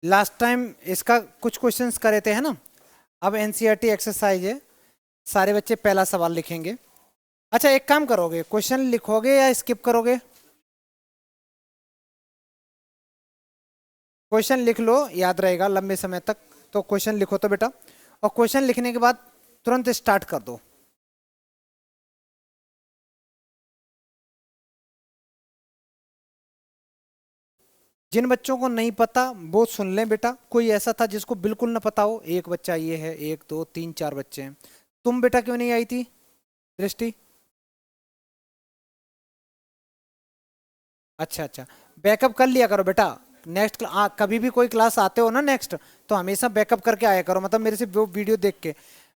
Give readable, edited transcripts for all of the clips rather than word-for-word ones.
Last time इसका कुछ questions करे थे, है ना। अब एनसीईआरटी एक्सरसाइज है, सारे बच्चे पहला सवाल लिखेंगे। अच्छा एक काम करोगे, क्वेश्चन लिखोगे या स्किप करोगे? क्वेश्चन लिख लो, याद रहेगा लंबे समय तक। तो क्वेश्चन लिखो तो बेटा, और क्वेश्चन लिखने के बाद तुरंत स्टार्ट कर दो। जिन बच्चों को नहीं पता वो सुन लें बेटा। कोई ऐसा था जिसको बिल्कुल ना पता हो? एक बच्चा ये है, एक दो तीन चार बच्चे हैं। तुम बेटा क्यों नहीं आई थी दृष्टि? अच्छा अच्छा, बैकअप कर लिया करो बेटा। नेक्स्ट कभी भी कोई क्लास आते हो ना नेक्स्ट, तो हमेशा बैकअप करके आया करो, मतलब मेरे से वो वीडियो देख के।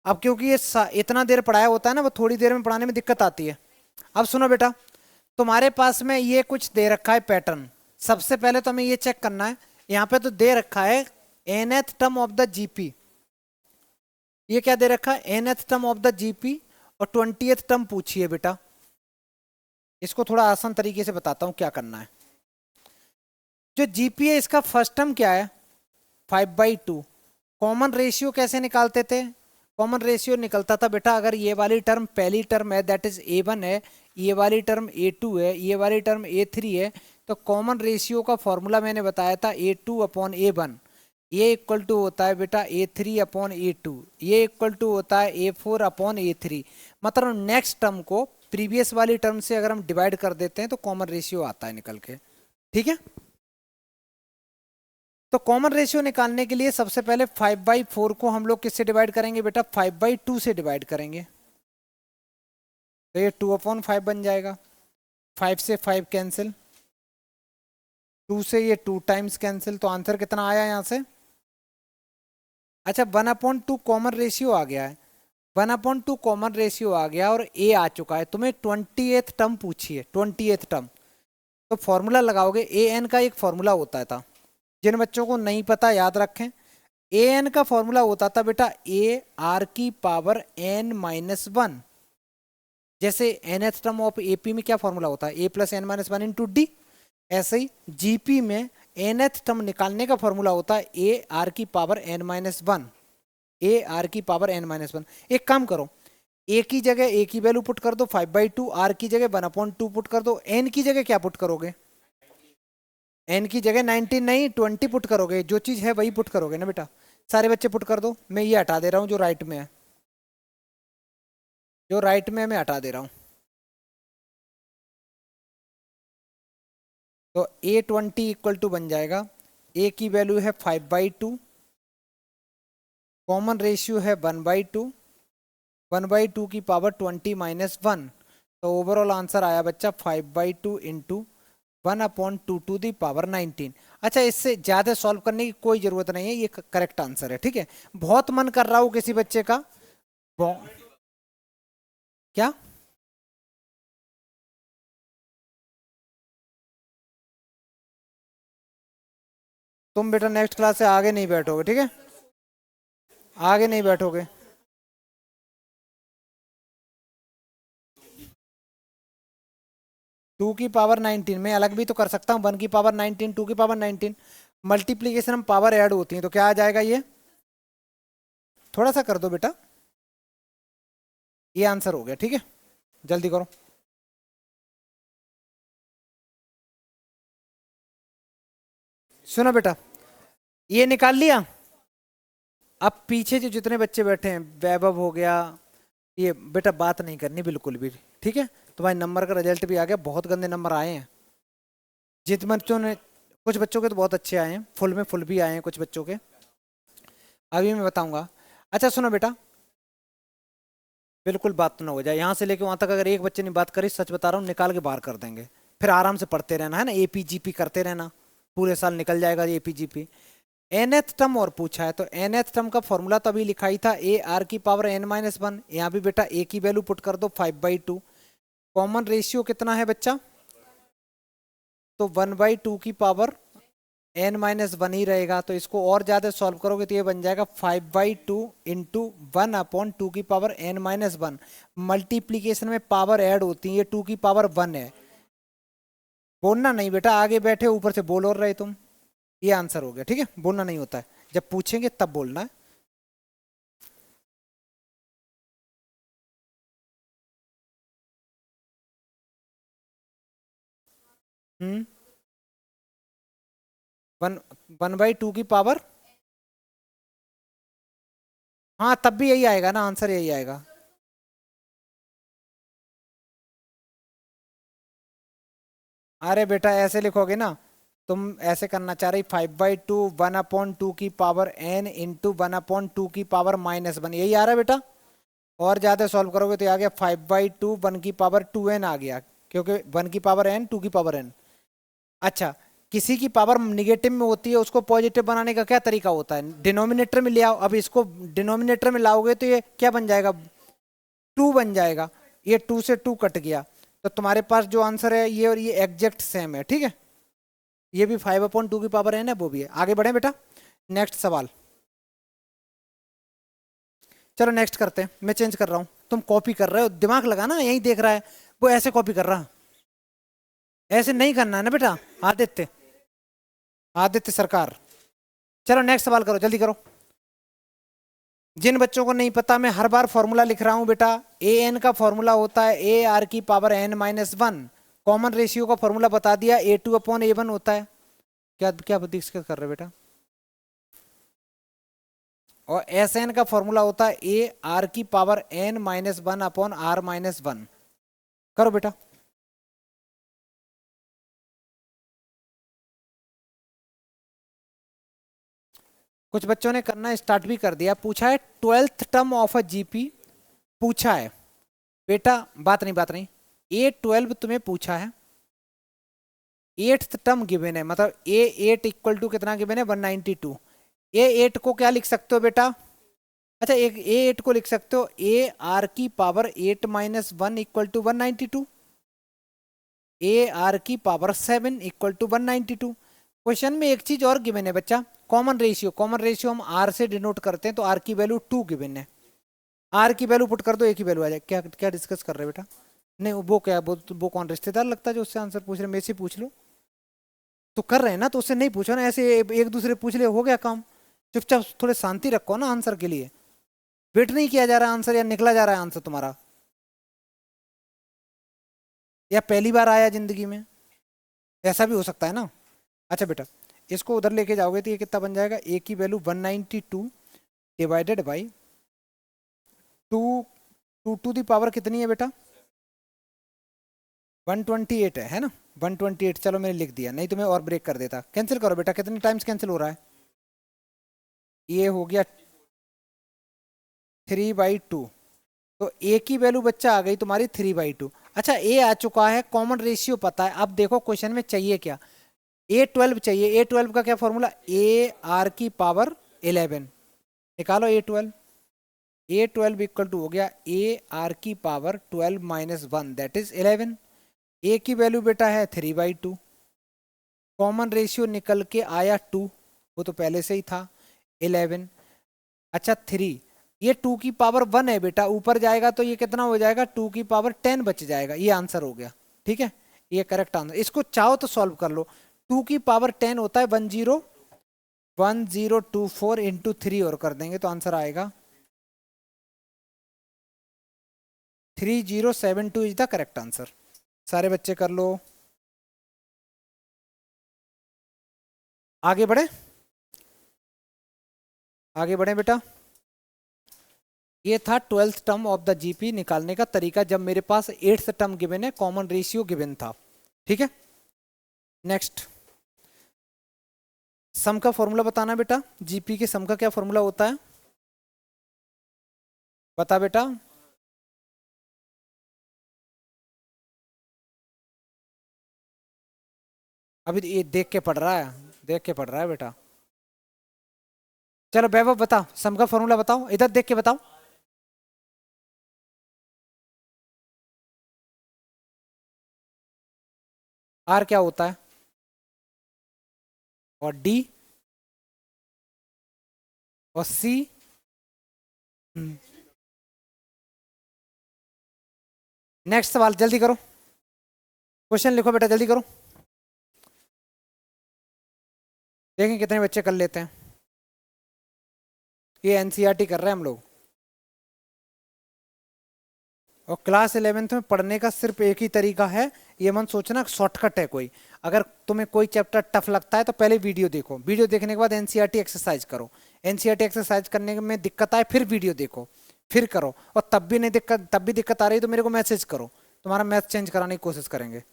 अब क्योंकि ये इतना देर पढ़ाया होता है ना, वो थोड़ी देर में पढ़ाने में दिक्कत आती है। अब सुनो बेटा, तुम्हारे पास में ये कुछ दे रखा है पैटर्न। सबसे पहले तो हमें ये चेक करना है, यहाँ पे तो दे रखा है nth term of the GP. ये क्या दे रखा है? nth term of the GP, और 20th टर्म पूछी है बेटा। इसको थोड़ा आसान तरीके से बताता हूँ क्या करना है। जो जीपी है इसका फर्स्ट टर्म क्या है? 5/2। कॉमन रेशियो कैसे निकालते थे? कॉमन रेशियो निकलता था बेटा, अगर ये वाली टर्म पहली टर्म है दैट इज a1 है, ये वाली टर्म a2 है, ये वाली टर्म a3 है, तो कॉमन रेशियो का फॉर्मूला मैंने बताया था a2/a1। ये इक्वल टू होता है बेटा a3/a2, ये इक्वल टू होता है a4/a3। मतलब नेक्स्ट टर्म को प्रीवियस वाली टर्म से अगर हम डिवाइड कर देते हैं तो कॉमन रेशियो आता है निकल के। ठीक है, तो कॉमन रेशियो निकालने के लिए सबसे पहले 5/4 को हम लोग किससे डिवाइड करेंगे बेटा? 5/2 से डिवाइड करेंगे, तो ये 2/5 बन जाएगा। 5 से 5 कैंसिल, 2 से ये 2 टाइम्स कैंसिल, तो आंसर कितना आया यहाँ से? अच्छा 1/2 कॉमन रेशियो आ गया है, 1/2 कॉमन रेशियो आ गया और ए आ चुका है। तुम्हें 20th टर्म पूछी है, 20th टर्म। तो फॉर्मूला लगाओगे, ए एन का एक फॉर्मूला होता था, जिन बच्चों को नहीं पता याद रखें। ए एन का फॉर्मूला होता था बेटा ए आर की पावर n-1। जैसे nth टर्म ऑफ एपी में क्या फॉर्मूला होता है? a+n-1 into D. ऐसे ही जीपी में nth टर्म निकालने का फॉर्मूला होता है ए आर की पावर n-1। ए आर की पावर n-1। एक काम करो, ए की जगह ए की वैल्यू पुट कर दो 5/2, आर की जगह 1/2 पुट कर दो, एन की जगह क्या पुट करोगे? एन की जगह 19 नहीं 20 पुट करोगे, जो चीज है वही पुट करोगे ना बेटा। सारे बच्चे पुट कर दो, मैं ये हटा दे रहा हूँ जो राइट में है, जो राइट में है मैं हटा दे रहा हूँ। तो A20 इक्वल टू बन जाएगा, ए की वैल्यू है 5/2, कॉमन रेशियो है 1/2, 1/2 की पावर 20-1, तो ओवरऑल आंसर आया बच्चा 5/2 इंटू 1/2 टू दी पावर 19। अच्छा इससे ज्यादा सॉल्व करने की कोई जरूरत नहीं है, ये करेक्ट आंसर है। ठीक है, बहुत मन कर रहा हूँ किसी बच्चे का। क्या? तुम बेटा नेक्स्ट क्लास से आगे नहीं बैठोगे, ठीक है? आगे नहीं बैठोगे। 2 की पावर 19 में अलग भी तो कर सकता हूँ, 1 की पावर 19, 2 की पावर 19। मल्टीप्लीकेशन में पावर ऐड होती है, तो क्या आ जाएगा ये? थोड़ा सा कर दो बेटा, ये आंसर हो गया। ठीक है, जल्दी करो। सुनो बेटा, ये निकाल लिया। अब पीछे जो जितने बच्चे बैठे हैं, वैभव हो गया, ये बेटा बात नहीं करनी बिल्कुल भी। ठीक है, तुम्हारे नंबर का रिजल्ट भी आ गया, बहुत गंदे नंबर आए हैं। जित बच्चों ने, कुछ बच्चों के तो बहुत अच्छे आए हैं, फुल में फुल भी आए हैं कुछ बच्चों के, अभी मैं बताऊंगा। अच्छा सुनो बेटा, बिल्कुल बात ना हो जाए, यहाँ से लेके वहां तक अगर एक बच्चे ने बात करी, सच बता रहा हूँ निकाल के बाहर कर देंगे। फिर आराम से पढ़ते रहना है ना, एपीजीपी करते रहना, पूरे साल निकल जाएगा एपीजीपी। nth टर्म और पूछा है, तो nth टर्म का फॉर्मूला तो अभी लिखा ही था ए आर की पावर n-1। यहाँ भी बेटा ए की वैल्यू पुट कर दो 5/2। कॉमन रेशियो कितना है बच्चा? तो 1/2 की पावर n-1 ही रहेगा, तो इसको और ज्यादा सॉल्व करोगे तो ये बन जाएगा 5/2 इंटू 1/2 की पावर n-1। मल्टीप्लीकेशन में पावर ऐड होती है, ये 2 की पावर 1 है। बोलना नहीं बेटा, आगे बैठे ऊपर से बोल और रहे तुम। ये आंसर हो गया, ठीक है। बोलना नहीं होता है, जब पूछेंगे तब बोलना है। हम्म। 1/2 की पावर, हाँ तब भी यही आएगा ना, आंसर यही आएगा। अरे बेटा ऐसे लिखोगे ना, तुम ऐसे करना चाह रही 5/2 1/2 की पावर n इंटू 1/2 की पावर -1, यही आ रहा है बेटा। और ज्यादा सॉल्व करोगे तो आ गया 5/2 1 की पावर 2n आ गया, क्योंकि 1 की पावर n 2 की पावर n। अच्छा, किसी की पावर निगेटिव में होती है, उसको पॉजिटिव बनाने का क्या तरीका होता है, डिनोमिनेटर में ले आओ। अब इसको डिनोमिनेटर में लाओगे तो ये क्या बन जाएगा, 2 बन जाएगा। ये 2 से 2 कट गया, तो तुम्हारे पास जो आंसर है ये और ये एग्जैक्ट सेम है, ठीक है। ये भी 5/2 की पावर n है, वो भी है। आगे बढ़े बेटा, नेक्स्ट सवाल। चलो नेक्स्ट करते हैं, मैं चेंज कर रहा हूँ। तुम कॉपी कर रहे हो, दिमाग लगाना, यही देख रहा है वो ऐसे कॉपी कर रहा। ऐसे नहीं करना है ना बेटा। आदित्य, आदित्य सरकार। चलो नेक्स्ट सवाल करो, जल्दी करो। जिन बच्चों को नहीं पता, मैं हर बार फॉर्मूला लिख रहा हूं बेटा। ए एन का फॉर्मूला होता है ए आर की पावर n-1। कॉमन रेशियो का फॉर्मूला बता दिया, A2/A1 होता है। क्या क्या डिस्कस कर रहे हो बेटा। और एस एन का फॉर्मूला होता है ए आर की पावर n-1/r-1। करो बेटा। कुछ बच्चों ने करना स्टार्ट भी कर दिया। पूछा है 12th term of a GP, पूछा है बेटा। बात नहीं, A12 तुम्हें पूछा है। 8th टर्म गिवन है, मतलब A8 इक्वल टू कितना गिवन है, 192। A8 को क्या लिख सकते हो बेटा। अच्छा, एक A8 को लिख सकते हो ए आर की power 8-1 equal to 192। A r की पावर 7 इक्वल टू 192। क्वेश्चन में एक चीज और गिवन है बच्चा, कॉमन रेशियो। कॉमन रेशियो हम आर से डिनोट करते हैं, तो आर की वैल्यू 2 गिवन है। आर की वैल्यू पुट कर दो, एक ही वैल्यू आ जाए। क्या क्या डिस्कस कर रहे हो बेटा। नहीं वो क्या, वो कौन रिश्तेदार लगता है जो उससे आंसर पूछ रहे, मेरे से पूछ लो। तो कर रहे हैं ना, तो उससे नहीं पूछो ना, ऐसे एक दूसरे पूछ ले, हो गया काम। चुपचाप थोड़े शांति रखो ना आंसर के लिए। वेट नहीं किया जा रहा आंसर, या निकला जा रहा है आंसर तुम्हारा, या पहली बार आया जिंदगी में, ऐसा भी हो सकता है ना। अच्छा बेटा, इसको उधर लेके जाओगे तो ये कितना बन जाएगा, ए की value 192 divided by 2। 2 to the power कितनी है बेटा, 128 है ना। 128, चलो मैंने लिख दिया, नहीं तो मैं और ब्रेक कर देता। कैंसिल करो बेटा, कितने टाइम्स कैंसिल हो रहा है, ये हो गया 3/2। तो ए की वैल्यू बच्चा आ गई तुम्हारी 3/2। अच्छा, ए आ चुका है, कॉमन रेशियो पता है। अब देखो क्वेश्चन में चाहिए क्या, A12 चाहिए। A12 का क्या फॉर्मूला, ए आर की पावर 11। निकालो A12। A12 इक्वल टू हो गया ए आर की पावर 12-1, दैट इज 11। ए की वैल्यू बेटा है 3/2। कॉमन रेशियो निकल के आया 2, वो तो पहले से ही था, 11। अच्छा 3, ये 2 की पावर 1 है बेटा, ऊपर जाएगा तो ये कितना हो जाएगा, 2 की पावर 10 बच जाएगा। ये आंसर हो गया, ठीक है। ये करेक्ट आंसर। इसको चाहो तो सॉल्व कर लो। 2 की पावर 10 होता है 1024 इंटू 3, और कर देंगे तो आंसर आएगा 3072 इज द करेक्ट आंसर। सारे बच्चे कर लो। आगे बढ़े, आगे बढ़े बेटा। ये था 12th term of the GP निकालने का तरीका, जब मेरे पास 8th टर्म गिवन है, कॉमन रेशियो गिवन था, ठीक है। नेक्स्ट, सम का फॉर्मूला बताना बेटा। जीपी के सम का क्या फॉर्मूला होता है, बता बेटा। अभी ये देख के पढ़ रहा है, देख के पढ़ रहा है बेटा। चलो वैभव बता, सम का फॉर्मूला बताओ, इधर देख के बताओ। आर क्या होता है, और डी, और सी। नेक्स्ट सवाल जल्दी करो, क्वेश्चन लिखो बेटा, जल्दी करो। देखें कितने बच्चे कर लेते हैं। ये एनसीईआरटी कर रहे हैं हम लोग। और क्लास 11th में पढ़ने का सिर्फ एक ही तरीका है, ये मत सोचना शॉर्टकट है कोई। अगर तुम्हें कोई चैप्टर टफ लगता है तो पहले वीडियो देखो, वीडियो देखने के बाद एनसीईआरटी एक्सरसाइज करो, एनसीईआरटी एक्सरसाइज करने में दिक्कत आए फिर वीडियो देखो, फिर करो। और तब भी नहीं दिक्कत, तब भी दिक्कत आ रही तो मेरे को मैसेज करो, तुम्हारा मैथ चेंज कराने की कोशिश करेंगे।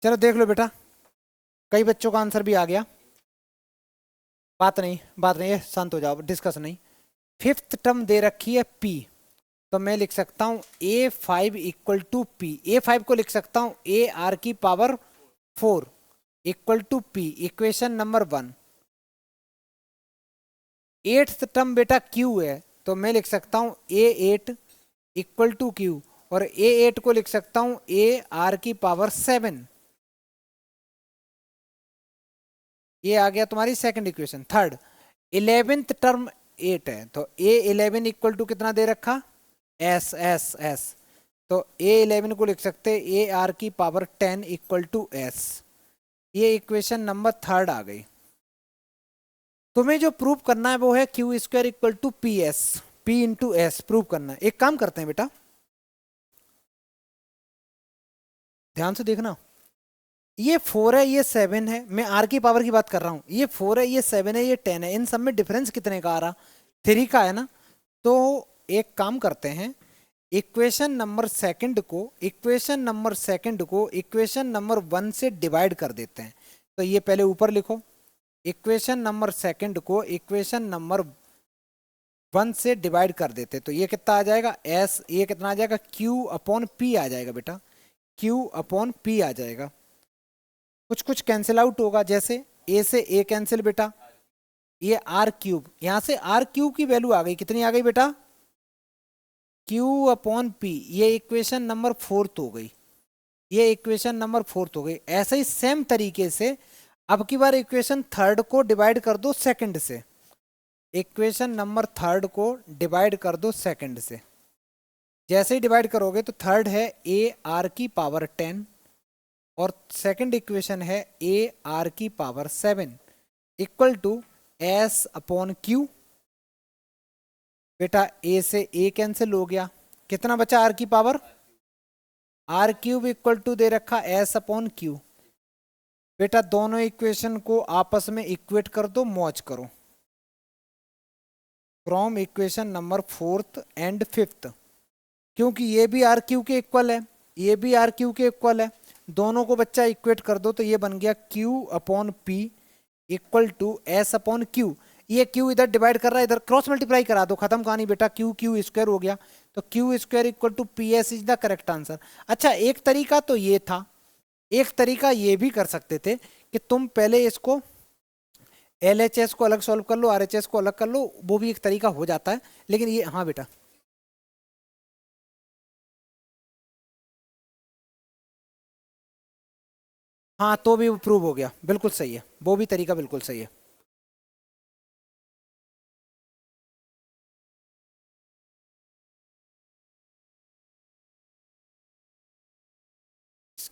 चलो देख लो बेटा, कई बच्चों का आंसर भी आ गया। बात नहीं, बात नहीं, शांत हो जाओ, डिस्कस नहीं। फिफ्थ टर्म दे रखी है पी, तो मैं लिख सकता हूं A5 equal to P. A5 को लिख सकता हूं AR⁴ equal to P, equation number 1। Eighth term बेटा Q है, तो मैं लिख सकता हूं A8 इक्वल टू Q, और A8 को लिख सकता हूं AR⁴ ये आ गया तुम्हारी second equation. Third, 11th term 8 है, तो A11 इक्वल टू कितना दे रखा, S। तो A11 को लिख सकते AR⁴ इक्वल टू S। ये इक्वेशन नंबर थर्ड आ गई। तुम्हें जो प्रूव करना है वो है Q² equal to PS, P into s prove करना है। एक काम करते हैं बेटा, ध्यान से देखना, ये 4 है, ये 7 है, मैं R की पावर की बात कर रहा हूं, ये 4 है, ये 7 है, ये 10 है, इन सब में डिफरेंस कितने का आ रहा, 3 का है ना। तो एक काम करते हैं, इक्वेशन नंबर सेकंड को इक्वेशन नंबर 1 से डिवाइड कर देते हैं। तो ये पहले ऊपर लिखो, इक्वेशन नंबर सेकंड को इक्वेशन नंबर 1 से डिवाइड कर देते, तो ये कितना आ जाएगा S, ये कितना आ जाएगा Q/P आ जाएगा बेटा, Q/P आ जाएगा। कुछ कुछ कैंसिल आउट होगा, जैसे A से A कैंसिल बेटा, ये R⁵, यहां से R³ की वैल्यू आ गई, कितनी आ गई बेटा, Q/P। ये इक्वेशन नंबर 4 हो गई, ये इक्वेशन नंबर 4 हो गई। ऐसे ही सेम तरीके से अब की बार इक्वेशन थर्ड को डिवाइड कर दो सेकंड से, इक्वेशन नंबर थर्ड को डिवाइड कर दो सेकंड से। जैसे ही डिवाइड करोगे तो थर्ड है AR⁴ और सेकंड इक्वेशन है AR⁴ इक्वल टू S/Q। बेटा A से A कैंसिल हो गया, कितना बचा R⁴, R³ इक्वल टू दे रखा S/Q। बेटा दोनों इक्वेशन को आपस में इक्वेट कर दो, मौज करो, from equation number 4th and 5th, क्योंकि ये भी R³ के इक्वल है, ये भी R³ के इक्वल है, दोनों को बच्चा इक्वेट कर दो, तो ये बन गया Q/P इक्वल टू S/Q। ये Q इधर डिवाइड कर रहा है, इधर क्रॉस मल्टीप्लाई करा दो, खत्म कहानी बेटा, Q² हो गया, तो Q² equal to PS is the correct answer. अच्छा एक तरीका तो ये था, एक तरीका ये भी कर सकते थे कि तुम पहले इसको LHS को अलग सॉल्व कर लो, RHS को अलग कर लो, वो भी एक तरीका हो जाता है, लेकिन ये, हाँ बेटा, हाँ तो भी प्रूव हो गया, बिल्कुल सही है, वो भी तरीका बिल्कुल सही है।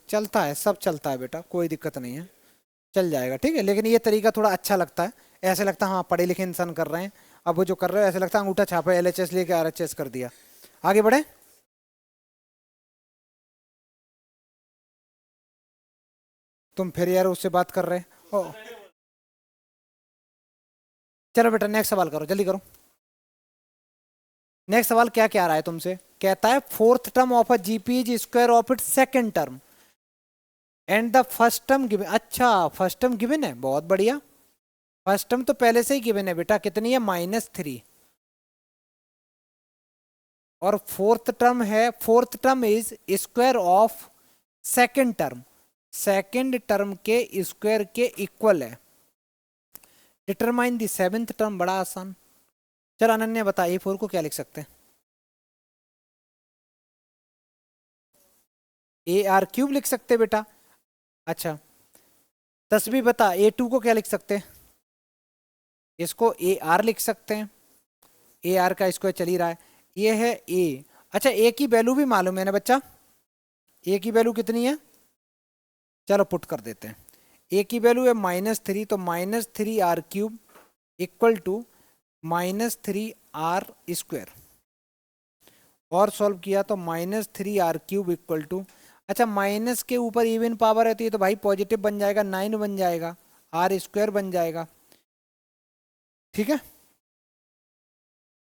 चलता है, सब चलता है बेटा, कोई दिक्कत नहीं है, चल जाएगा, ठीक है। लेकिन ये तरीका थोड़ा अच्छा लगता है, ऐसे लगता है हाँ पढ़े लिखे इंसान कर रहे हैं। अब वो जो कर रहे हैं ऐसे लगता है अंगूठा छापा, LHS लेके RHS कर दिया। आगे बढ़े, तुम फिर यार उससे बात कर रहे हो। चलो बेटा नेक्स्ट सवाल करो, जल्दी करो। नेक्स्ट सवाल क्या क्या आ रहा है तुमसे, कहता है fourth term of a GP is square of it second term and the first term given. अच्छा फर्स्ट टर्म गिवन है, बहुत बढ़िया, फर्स्ट टर्म तो पहले से ही गिवन है बेटा, कितनी है -3, और फोर्थ टर्म है, fourth term is square of second term, second term के स्क्वायर के इक्वल है। डिटरमाइन द सेवेंथ टर्म, बड़ा आसान। चल अनन्या बता, A4 को क्या लिख सकते हैं, AR³ लिख सकते हैं बेटा। अच्छा तस्वीर बता, A2 को क्या लिख सकते हैं, इसको AR लिख सकते हैं, AR का स्क्वायर चल ही रहा है, ये है A। अच्छा ए की वैल्यू भी मालूम है ना बच्चा, ए की वैल्यू कितनी है, चलो पुट कर देते हैं। ए की वैल्यू है -3, तो -3r³ इक्वल टू -3r²। और सॉल्व किया तो -3r³ इक्वल टू, अच्छा माइनस के ऊपर इवन पावर है तो ये तो भाई पॉजिटिव बन जाएगा, 9 बन जाएगा, r² बन जाएगा। ठीक है,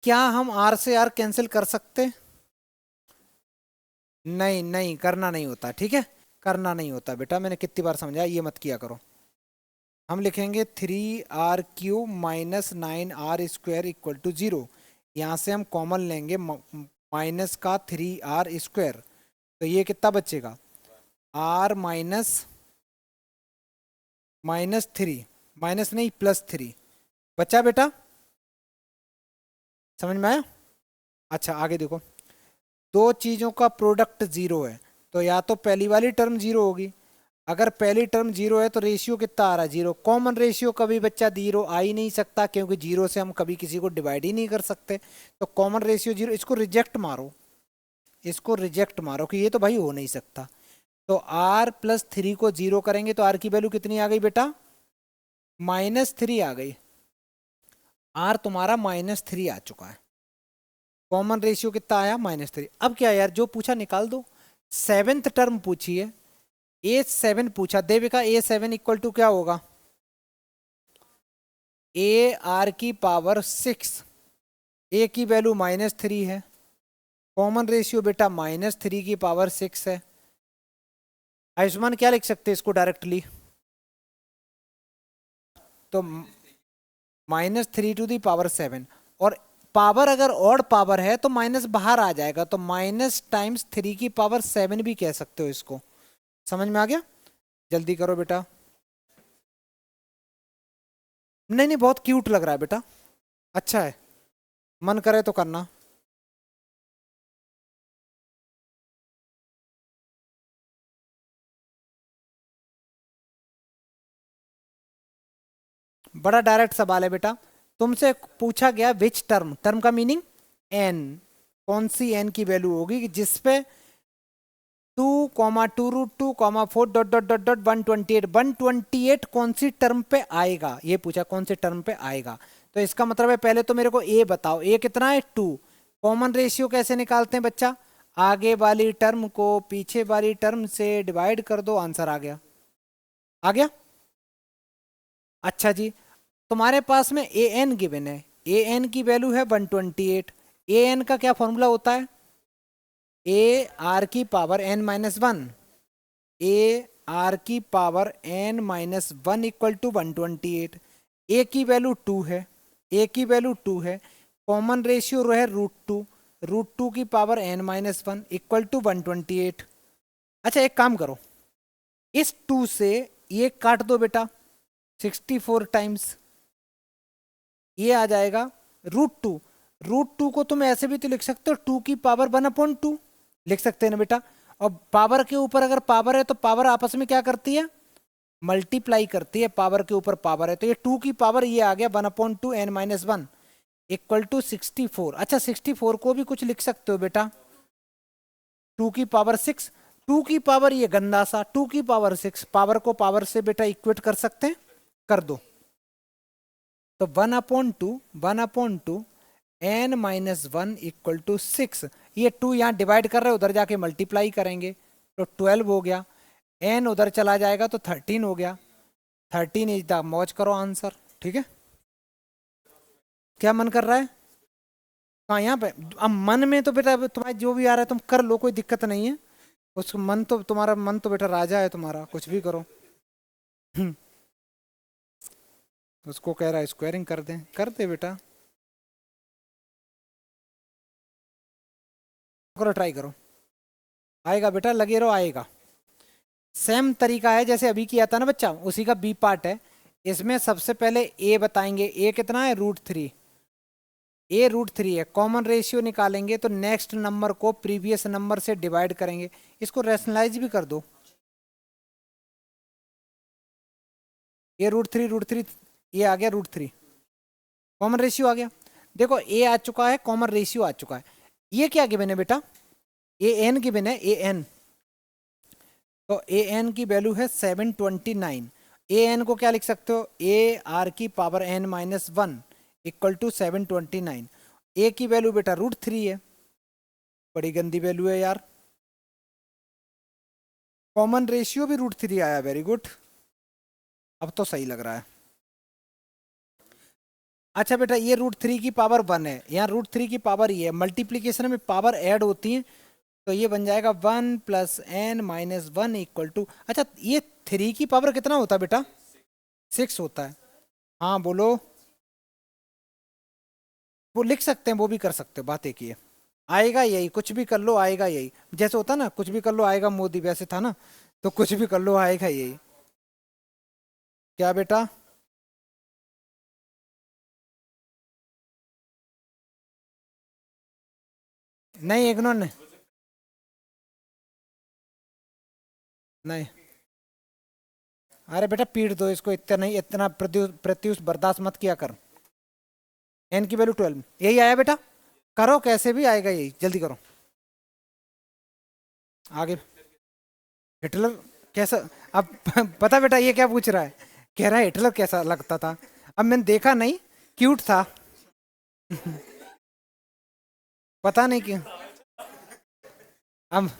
क्या हम r से r कैंसिल कर सकते, नहीं नहीं करना नहीं होता, ठीक है करना नहीं होता बेटा, मैंने कितनी बार समझाया, ये मत किया करो। हम लिखेंगे 3r³ -9r² इक्वल टू 0। यहाँ से हम कॉमन लेंगे माइनस का 3r², तो ये कितना बचेगा, r -3, माइनस नहीं +3 बचा बेटा, समझ में आया। अच्छा आगे देखो, दो चीजों का प्रोडक्ट 0 है, तो या तो पहली वाली टर्म 0 होगी, अगर पहली टर्म 0 है तो रेशियो कितना आ रहा है 0, कॉमन रेशियो कभी बच्चा 0 आ ही नहीं सकता, क्योंकि 0 से हम कभी किसी को डिवाइड ही नहीं कर सकते, तो कॉमन रेशियो 0, इसको रिजेक्ट मारो, इसको रिजेक्ट मारो कि ये तो भाई हो नहीं सकता। तो r+3 को 0 करेंगे तो r की वैल्यू कितनी आ गई बेटा, -3 आ गई, r तुम्हारा -3 आ चुका है, कॉमन रेशियो कितना आया -3। अब क्या यार, जो पूछा निकाल दो, 7th टर्म पूछी है, A7 पूछा, देविका A7 इक्वल टू क्या होगा, ar⁻6, a की वैल्यू -3 है, कॉमन रेशियो बेटा -3⁻6 है। आयुष्मान क्या लिख सकते हैं इसको डायरेक्टली, तो -3⁻7, और पावर अगर ऑड पावर है तो माइनस बाहर आ जाएगा, तो -3⁻7 भी कह सकते हो इसको, समझ में आ गया। जल्दी करो बेटा, नहीं नहीं बहुत क्यूट लग रहा है बेटा, अच्छा है, मन करे तो करना। बड़ा डायरेक्ट सवाल है बेटा, तुमसे पूछा गया विच टर्म, टर्म का मीनिंग n, कौन सी n की वैल्यू होगी कि जिसपे 2,2√2,4 ... 128 कौन सी टर्म पे आएगा, ये पूछा कौन सी टर्म पे आएगा। तो इसका मतलब है पहले तो मेरे को a बताओ, a कितना है 2, कॉमन रेशियो कैसे निकालते हैं बच्चा, आगे वाली टर्म को पीछे वाली टर्म से डिवाइड कर दो, आंसर आ गया, आ गया। अच्छा जी, तुम्हारे पास में ए एन गिवन है, ए एन की वैल्यू है 128, ए एन का क्या फॉर्मूला होता है, a r⁻n−1, a r⁻n−1 equal to 128, a की वैल्यू 2 है, ए की वैल्यू 2 है, कॉमन रेशियो है √2, √2 की पावर n−1 इक्वल टू 128। अच्छा एक काम करो, इस 2 से ये काट दो बेटा 64 टाइम्स, ये आ जाएगा √2, √2 को तुम ऐसे भी तो लिख सकते हो 2 की पावर 1/2 लिख सकते हैं ना बेटा, और पावर के ऊपर अगर पावर है तो पावर आपस में क्या करती है, मल्टीप्लाई करती है, पावर के ऊपर पावर है, तो ये 2 की पावर ये आ गया 1/2 n-1 इक्वल टू 64। अच्छा 64 को भी कुछ लिख सकते हो बेटा 2 की पावर 6, 2 की पावर ये गंदा सा 2 की पावर 6, पावर को पावर से बेटा इक्वेट कर सकते हैं, कर दो, तो 1/2 n-1 इक्वल टू 6, ये 2 यहाँ डिवाइड कर रहे हैं, उधर जाके मल्टीप्लाई करेंगे तो 12 हो गया, n उधर चला जाएगा तो 13 हो गया, 13 इज द मौज करो आंसर। ठीक है, क्या मन कर रहा है, हाँ यहाँ पे, अब मन में तो बेटा तुम्हारे जो भी आ रहा है तुम कर लो, कोई दिक्कत नहीं है, उस मन तो तुम्हारा मन तो बेटा राजा है तुम्हारा, कुछ भी करो। उसको कह रहा है स्क्वायरिंग कर दे बेटा, करो ट्राई करो, आएगा बेटा, लगे रहो आएगा। सेम तरीका है जैसे अभी किया था ना बच्चा, उसी का बी पार्ट है, इसमें सबसे पहले ए बताएंगे, ए कितना है √3, ए √3 है, कॉमन रेशियो निकालेंगे तो नेक्स्ट नंबर को प्रीवियस नंबर से डिवाइड करेंगे, इसको रैशनलाइज भी कर दो, ए √3 ये आ गया √3, कॉमन रेशियो आ गया, देखो ए आ चुका है, कॉमन रेशियो आ चुका है, ये क्या गिवन है बेटा ए एन की बिन है, ए एन, तो ए एन की वैल्यू है 729। ए एन को क्या लिख सकते हो, ए आर की power n minus one equal to 729। A की वैल्यू बेटा √3 है, बड़ी गंदी वैल्यू है यार। कॉमन रेशियो भी √3 आया, वेरी गुड, अब तो सही लग रहा है। अच्छा बेटा ये √3 की पावर 1 है, यहाँ √3 की पावर ये है, मल्टीप्लीकेशन में पावर ऐड होती है, तो ये बन जाएगा 1 + n-1 इक्वल टू, अच्छा ये 3 की पावर कितना होता है बेटा, 6 होता है। हाँ बोलो, वो लिख सकते हैं, वो भी कर सकते हो, बात एक ही है। आएगा यही, कुछ भी कर लो आएगा यही, जैसे होता ना कुछ भी कर लो आएगा मोदी, वैसे था ना, तो कुछ भी कर लो आएगा यही। क्या बेटा, नहीं इग्नोर नहीं, नहीं अरे बेटा पीट दो इसको, इतना नहीं, इतना प्रत्युष बर्दाश्त मत किया कर। एन की वैल्यू 12, यही आया बेटा, करो कैसे भी आएगा यही, जल्दी करो आगे। हिटलर कैसा, अब पता बेटा ये क्या पूछ रहा है, कह रहा है हिटलर कैसा लगता था, अब मैंने देखा नहीं, क्यूट था। पता नहीं क्यों, अब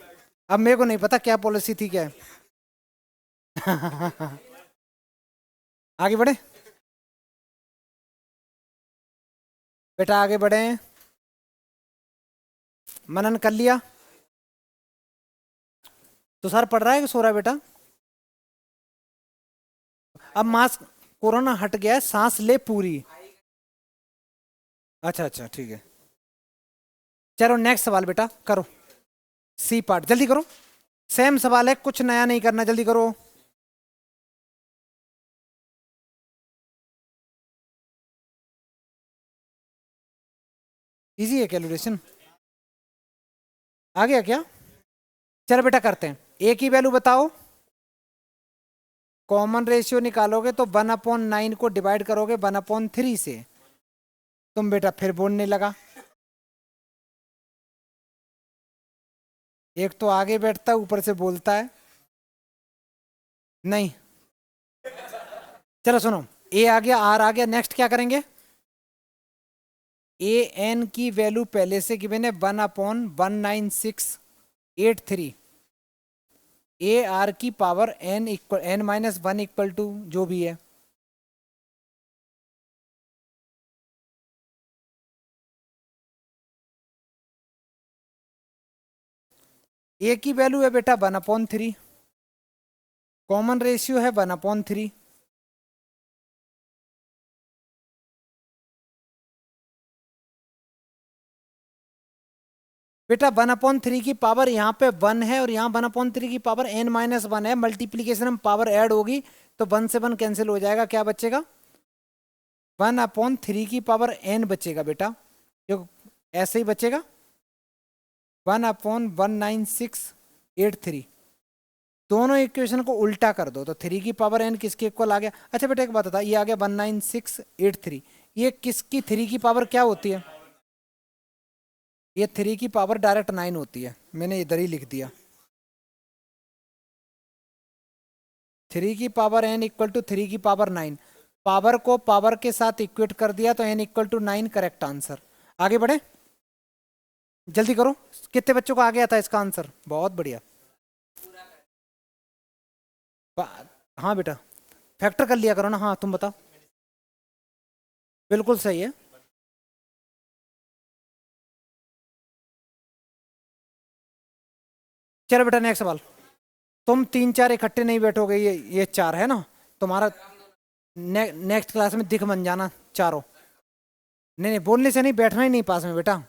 अब मेरे को नहीं पता क्या पॉलिसी थी क्या है। आगे बढ़े बेटा, आगे बढ़े, मनन कर लिया, तो सर पढ़ रहा है कि सो रहा है बेटा। अब मास्क, कोरोना हट गया है, सांस ले पूरी। अच्छा अच्छा ठीक है, चलो नेक्स्ट सवाल बेटा करो, सी पार्ट जल्दी करो, सेम सवाल है, कुछ नया नहीं करना, जल्दी करो। इजी है कैलकुलेशन, आ गया क्या, चलो बेटा करते हैं। ए की वैल्यू बताओ, कॉमन रेशियो निकालोगे तो 1/9 को डिवाइड करोगे 1/3 से, तुम बेटा फिर बोलने लगा, एक तो आगे बैठता है ऊपर से बोलता है। नहीं, चलो सुनो, ए आ गया, आर आ गया, नेक्स्ट क्या करेंगे, ए एन की वैल्यू पहले से गिवन है 1/1983, ए आर की power n equal n-1 equal to जो भी है, ए की वैल्यू है बेटा 1/3, कॉमन रेशियो है 1/3, बेटा 1/3 की पावर यहाँ पे 1 है और यहाँ 1/3 की पावर n-1 है, मल्टीप्लीकेशन में पावर ऐड होगी तो 1 से 1 कैंसिल हो जाएगा, क्या बचेगा 1/3 की पावर n बचेगा बेटा, जो ऐसे ही बचेगा 1/19683। दोनों इक्वेशन को उल्टा कर दो तो 3 की पावर n किसके इक्वल आ गया। अच्छा बेटा एक बात बता, ये आ गया 19683, ये किसकी 3 की पावर क्या होती है, ये 3 की पावर डायरेक्ट 9 होती है, मैंने इधर ही लिख दिया, 3 की पावर n इक्वल टू 3 की पावर 9, पावर को पावर के साथ इक्वेट कर दिया तो n equal to 9 correct answer. आगे बढ़े, जल्दी करो, कितने बच्चों को आ गया था इसका आंसर, बहुत बढ़िया। हाँ बेटा फैक्टर कर लिया करो ना, हाँ तुम बताओ, बिल्कुल सही है। चलो बेटा नेक्स्ट सवाल, तुम 3 4 इकट्ठे नहीं बैठोगे, ये 4 है ना तुम्हारा, नेक्स्ट क्लास में दिख बन जाना चारों, नहीं नहीं बोलने से नहीं, बैठना ही नहीं पास में बेटा।